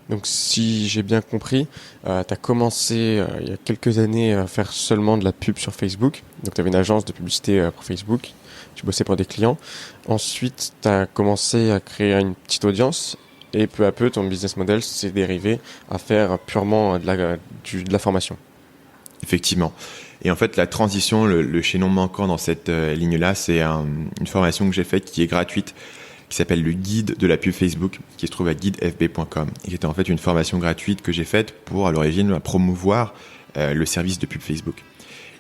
Donc si j'ai bien compris, tu as commencé il y a quelques années à faire seulement de la pub sur Facebook. Donc tu avais une agence de publicité pour Facebook, tu bossais pour des clients. Ensuite, tu as commencé à créer une petite audience et peu à peu, ton business model s'est dérivé à faire purement de la formation. Effectivement. Et en fait, la transition, le chaînon manquant dans cette ligne-là, c'est une formation que j'ai faite qui est gratuite, qui s'appelle le guide de la pub Facebook, qui se trouve à guidefb.com, et qui était en fait une formation gratuite que j'ai faite pour, à l'origine, promouvoir le service de pub Facebook.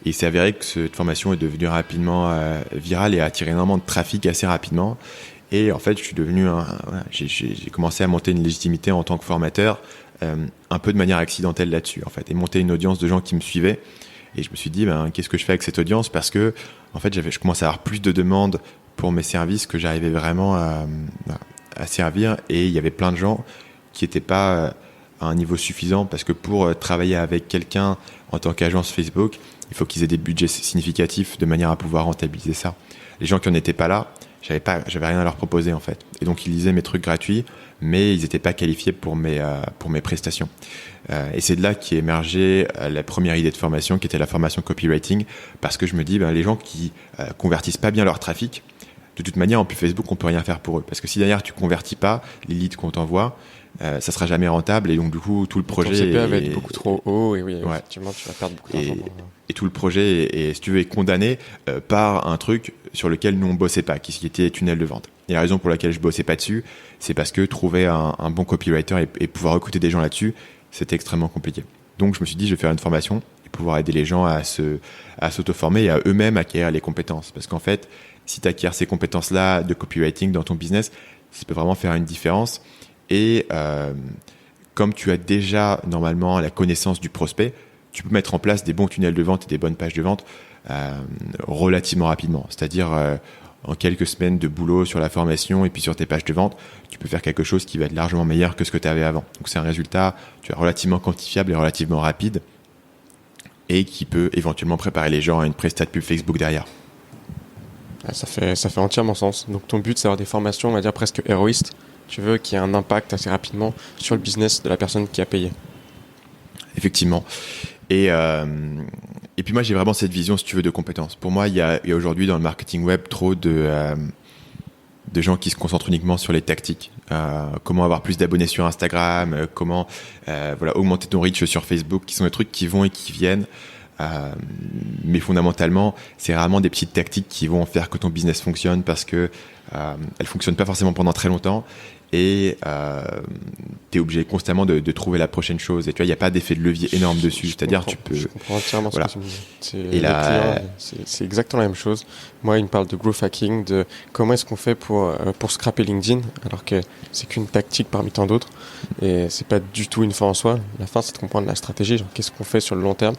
Et il s'est avéré que cette formation est devenue rapidement virale et a attiré énormément de trafic assez rapidement. Et en fait, je suis devenu j'ai commencé à monter une légitimité en tant que formateur, un peu de manière accidentelle là-dessus, en fait, et monter une audience de gens qui me suivaient. Et je me suis dit, qu'est-ce que je fais avec cette audience? Parce que, en fait, je commençais à avoir plus de demandes pour mes services que j'arrivais vraiment à servir. Et il y avait plein de gens qui n'étaient pas à un niveau suffisant, parce que pour travailler avec quelqu'un en tant qu'agence Facebook, il faut qu'ils aient des budgets significatifs de manière à pouvoir rentabiliser ça. Les gens qui n'en étaient pas là, j'avais rien à leur proposer, en fait. Et donc, ils lisaient mes trucs gratuits, mais ils n'étaient pas qualifiés pour mes prestations. Et c'est de là qu'est émergée la première idée de formation, qui était la formation copywriting, parce que je me dis, les gens qui convertissent pas bien leur trafic, de toute manière, en pub Facebook, on peut rien faire pour eux. Parce que si derrière, tu convertis pas les leads qu'on t'envoie, ça sera jamais rentable. Et donc, du coup, tout le projet... Ton CPA va être beaucoup trop haut, et oui, ouais. Effectivement, tu vas perdre beaucoup d'argent. Et tout le projet si tu veux, est condamné par un truc sur lequel nous, on bossait pas, qui était tunnel de vente. Et la raison pour laquelle je bossais pas dessus, c'est parce que trouver un bon copywriter et pouvoir recruter des gens là-dessus, c'était extrêmement compliqué. Donc, je me suis dit, je vais faire une formation et pouvoir aider les gens à s'auto-former et à eux-mêmes acquérir les compétences. Parce qu'en fait, si tu acquiers ces compétences-là de copywriting dans ton business, ça peut vraiment faire une différence. Et comme tu as déjà normalement la connaissance du prospect, tu peux mettre en place des bons tunnels de vente et des bonnes pages de vente relativement rapidement. C'est-à-dire en quelques semaines de boulot sur la formation et puis sur tes pages de vente, tu peux faire quelque chose qui va être largement meilleur que ce que tu avais avant. Donc c'est un résultat relativement quantifiable et relativement rapide et qui peut éventuellement préparer les gens à une prestat de pub Facebook derrière. Ça fait entièrement sens. Donc ton but, c'est d'avoir des formations, on va dire presque héroïstes. Tu veux qu'il y ait un impact assez rapidement sur le business de la personne qui a payé. Effectivement. Et puis moi, j'ai vraiment cette vision, si tu veux, de compétences. Pour moi, il y a aujourd'hui dans le marketing web trop de gens qui se concentrent uniquement sur les tactiques. Comment avoir plus d'abonnés sur Instagram, comment augmenter ton reach sur Facebook, qui sont des trucs qui vont et qui viennent. Mais fondamentalement, c'est rarement des petites tactiques qui vont faire que ton business fonctionne, parce que elles fonctionnent pas forcément pendant très longtemps. Et tu es obligé constamment de trouver la prochaine chose. Et tu vois, il n'y a pas d'effet de levier énorme dessus. C'est-à-dire, Je comprends entièrement ce que tu me dis. C'est exactement la même chose. Moi, il me parle de growth hacking, de comment est-ce qu'on fait pour scraper LinkedIn, alors que c'est qu'une tactique parmi tant d'autres. Et c'est pas du tout une fin en soi. La fin, c'est de comprendre la stratégie. Genre, qu'est-ce qu'on fait sur le long terme?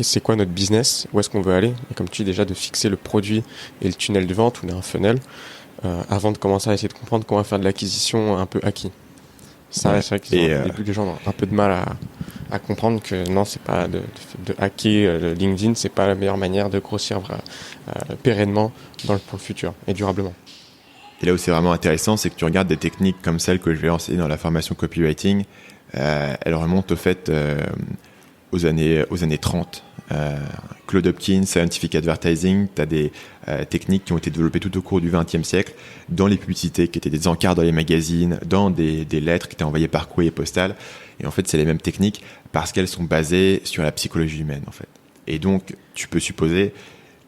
C'est quoi notre business? Où est-ce qu'on veut aller? Et comme tu dis, déjà, de fixer le produit et le tunnel de vente, ou un funnel, avant de commencer à essayer de comprendre comment faire de l'acquisition un peu acquis. Ça, c'est vrai qu'au début, les gens ont un peu de mal à comprendre que non, c'est pas de hacker LinkedIn, c'est pas la meilleure manière de grossir pérennement pour le futur et durablement. Et là où c'est vraiment intéressant, c'est que tu regardes des techniques comme celles que je vais enseigner dans la formation copywriting, elles remontent au fait aux années 30. Claude Hopkins, Scientific Advertising, tu as des techniques qui ont été développées tout au cours du XXe siècle dans les publicités, qui étaient des encarts dans les magazines, dans des lettres qui étaient envoyées par courrier postal. Et en fait, c'est les mêmes techniques parce qu'elles sont basées sur la psychologie humaine, en fait. Et donc, tu peux supposer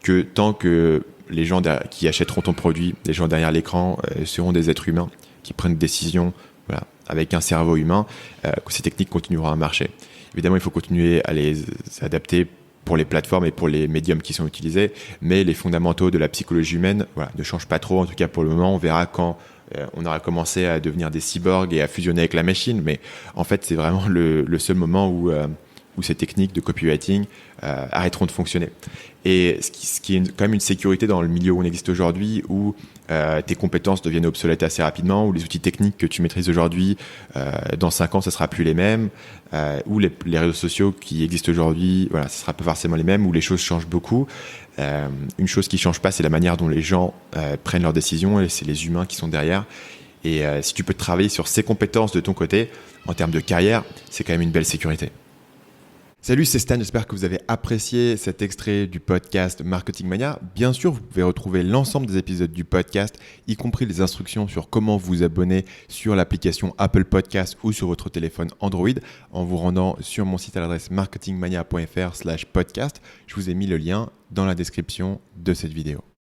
que tant que les gens qui achèteront ton produit, les gens derrière l'écran, seront des êtres humains qui prennent des décisions avec un cerveau humain, que ces techniques continueront à marcher. Évidemment, il faut continuer à les adapter pour les plateformes et pour les médiums qui sont utilisés, mais les fondamentaux de la psychologie humaine ne changent pas trop. En tout cas, pour le moment, on verra quand on aura commencé à devenir des cyborgs et à fusionner avec la machine. Mais en fait, c'est vraiment le seul moment où ces techniques de copywriting arrêteront de fonctionner. Et ce qui est quand même une sécurité dans le milieu où on existe aujourd'hui, où tes compétences deviennent obsolètes assez rapidement, où les outils techniques que tu maîtrises aujourd'hui, dans 5 ans, ça sera plus les mêmes, où les réseaux sociaux qui existent aujourd'hui, ça sera pas forcément les mêmes, où les choses changent beaucoup. Une chose qui change pas, c'est la manière dont les gens prennent leurs décisions, et c'est les humains qui sont derrière. Et si tu peux travailler sur ces compétences de ton côté, en termes de carrière, c'est quand même une belle sécurité. Salut, c'est Stan, j'espère que vous avez apprécié cet extrait du podcast Marketing Mania. Bien sûr, vous pouvez retrouver l'ensemble des épisodes du podcast, y compris les instructions sur comment vous abonner sur l'application Apple Podcast ou sur votre téléphone Android en vous rendant sur mon site à l'adresse marketingmania.fr/podcast. Je vous ai mis le lien dans la description de cette vidéo.